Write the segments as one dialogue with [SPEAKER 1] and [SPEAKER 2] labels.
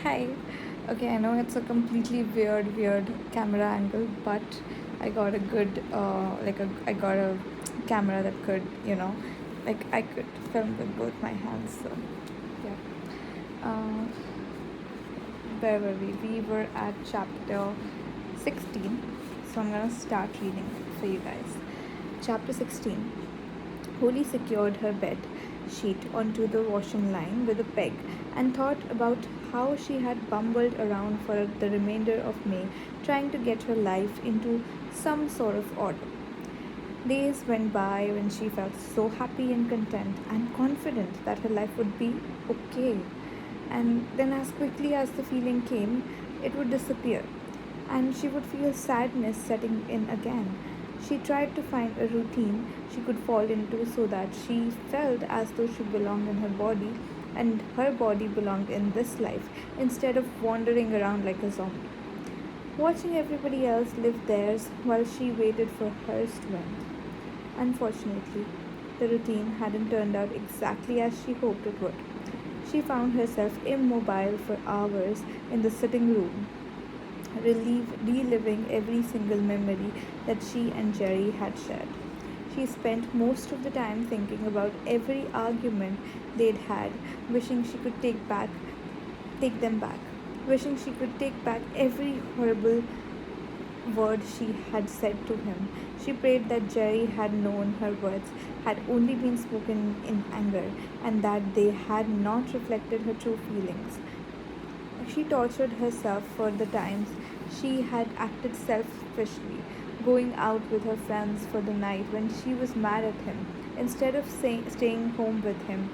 [SPEAKER 1] Hi. Okay, I know it's a completely weird camera angle, but I got a good, I got a camera that could, like I could film with both my hands. So, yeah. Uh, where were we? We were at chapter 16. So I'm gonna start reading it for you guys. Chapter 16. Holly secured her bed sheet onto the washing line with a peg and thought about how she had bumbled around for the remainder of May trying to get her life into some sort of order. Days went by when she felt so happy and content and confident that her life would be okay. And then, as quickly as the feeling came, it would disappear, and she would feel sadness setting in again. She tried to find a routine she could fall into so that she felt as though she belonged in her body and her body belonged in this life instead of wandering around like a zombie, watching everybody else live theirs while she waited for hers to end. Unfortunately, the routine hadn't turned out exactly as she hoped it would. She found herself immobile for hours in the sitting room, reliving every single memory that she and Jerry had shared. She spent most of the time thinking about every argument they'd had, wishing she could take them back, wishing she could take back every horrible word she had said to him. She prayed that Jerry had known her words had only been spoken in anger and that they had not reflected her true feelings. She tortured herself for the times she had acted selfishly, going out with her friends for the night when she was mad at him, instead of staying home with him.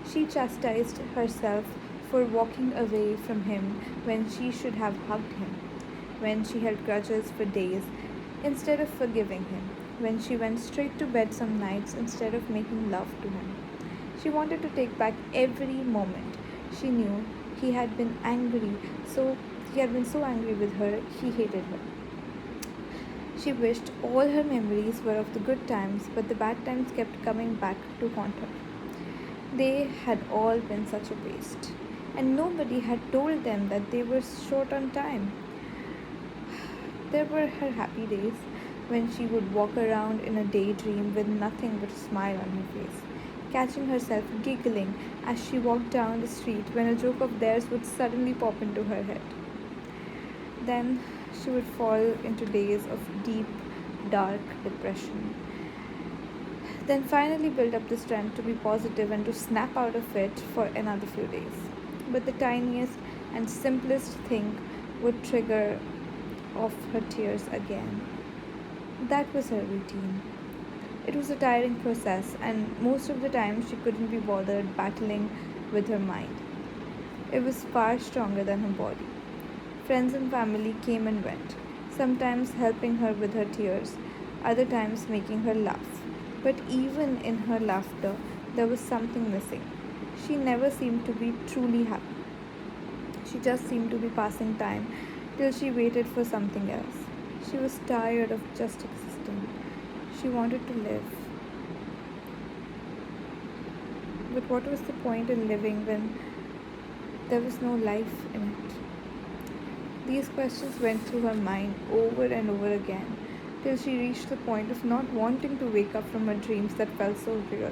[SPEAKER 1] She chastised herself for walking away from him when she should have hugged him, when she held grudges for days instead of forgiving him, when she went straight to bed some nights instead of making love to him. She wanted to take back every moment. She knew he had been angry, so he had been so angry with her, he hated her. She wished all her memories were of the good times, but the bad times kept coming back to haunt her. They had all been such a waste, and nobody had told them that they were short on time. There were her happy days when she would walk around in a daydream with nothing but a smile on her face, catching herself giggling as she walked down the street when a joke of theirs would suddenly pop into her head. Then she would fall into days of deep, dark depression. Then finally build up the strength to be positive and to snap out of it for another few days. But the tiniest and simplest thing would trigger off her tears again. That was her routine. It was a tiring process, and most of the time she couldn't be bothered battling with her mind. It was far stronger than her body. Friends and family came and went, sometimes helping her with her tears, other times making her laugh. But even in her laughter, there was something missing. She never seemed to be truly happy. She just seemed to be passing time till she waited for something else. She was tired of just existing. She wanted to live. But what was the point in living when there was no life in it? These questions went through her mind over and over again till she reached the point of not wanting to wake up from her dreams that felt so real.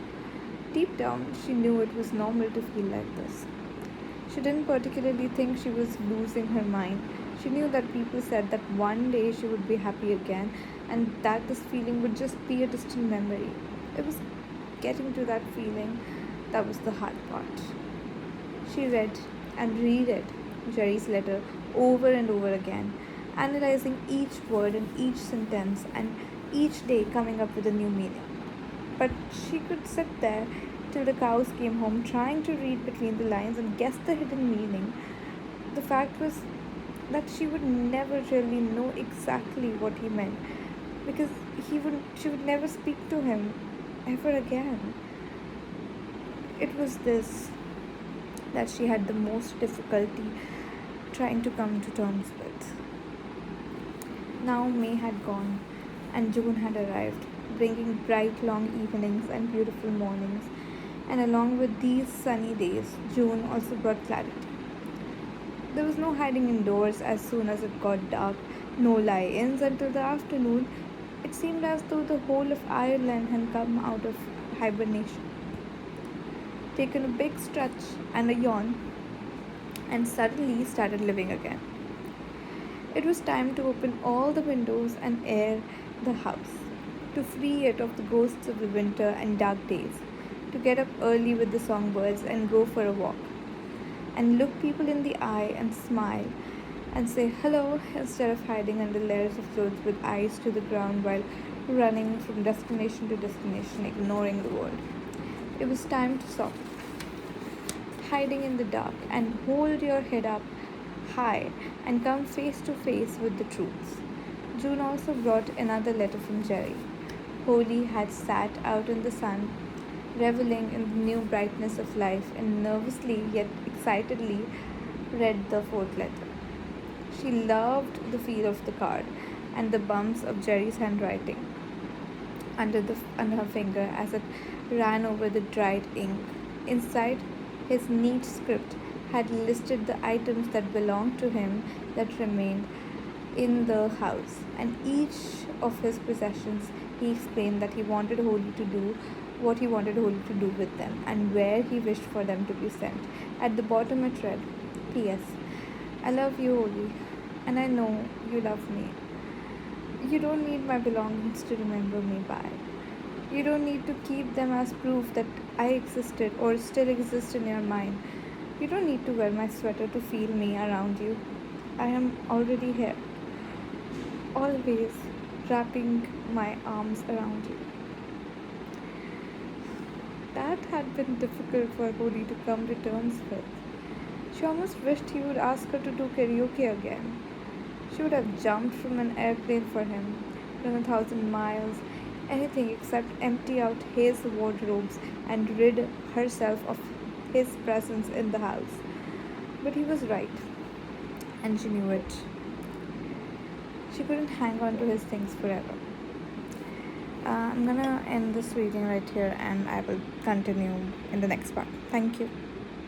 [SPEAKER 1] Deep down, she knew it was normal to feel like this. She didn't particularly think she was losing her mind. She knew that people said that one day she would be happy again and that this feeling would just be a distant memory. It was getting to that feeling that was the hard part. She read and reread Jerry's letter over and over again, analyzing each word and each sentence and each day coming up with a new meaning. But she could sit there till the cows came home trying to read between the lines and guess the hidden meaning. The fact was that she would never really know exactly what he meant because she would never speak to him ever again. It was this that she had the most difficulty trying to come to terms with. Now May had gone and June had arrived, bringing bright long evenings and beautiful mornings. And along with these sunny days, June also brought clarity. There was no hiding indoors as soon as it got dark, no lie ins until the afternoon. It seemed as though the whole of Ireland had come out of hibernation, taken a big stretch and a yawn, and suddenly started living again. It was time to open all the windows and air the house, to free it of the ghosts of the winter and dark days, to get up early with the songbirds and go for a walk, and look people in the eye and smile and say hello instead of hiding under layers of clothes with eyes to the ground while running from destination to destination, ignoring the world. It was time to stop hiding in the dark and hold your head up high and come face to face with the truths. June also brought another letter from Jerry. Holly had sat out in the sun, reveling in the new brightness of life, and nervously yet excitedly read the fourth letter. She loved the feel of the card and the bumps of Jerry's handwriting under her finger as it ran over the dried ink. Inside, his neat script had listed the items that belonged to him that remained in the house, and each of his possessions he explained that he wanted Holly to do what he wanted Holly to do with them and where he wished for them to be sent. At the bottom it read, P.S. I love you, Holly, and I know you love me. You don't need my belongings to remember me by. You don't need to keep them as proof that I existed or still exist in your mind. You don't need to wear my sweater to feel me around you. I am already here, always wrapping my arms around you. That had been difficult for Holly to come to terms with. She almost wished he would ask her to do karaoke again. She would have jumped from an airplane for him, run 1,000 miles, anything except empty out his wardrobes and rid herself of his presence in the house. But he was right, and she knew it. She couldn't hang on to his things forever. I'm gonna end this reading right here and I will continue in the next part. Thank you.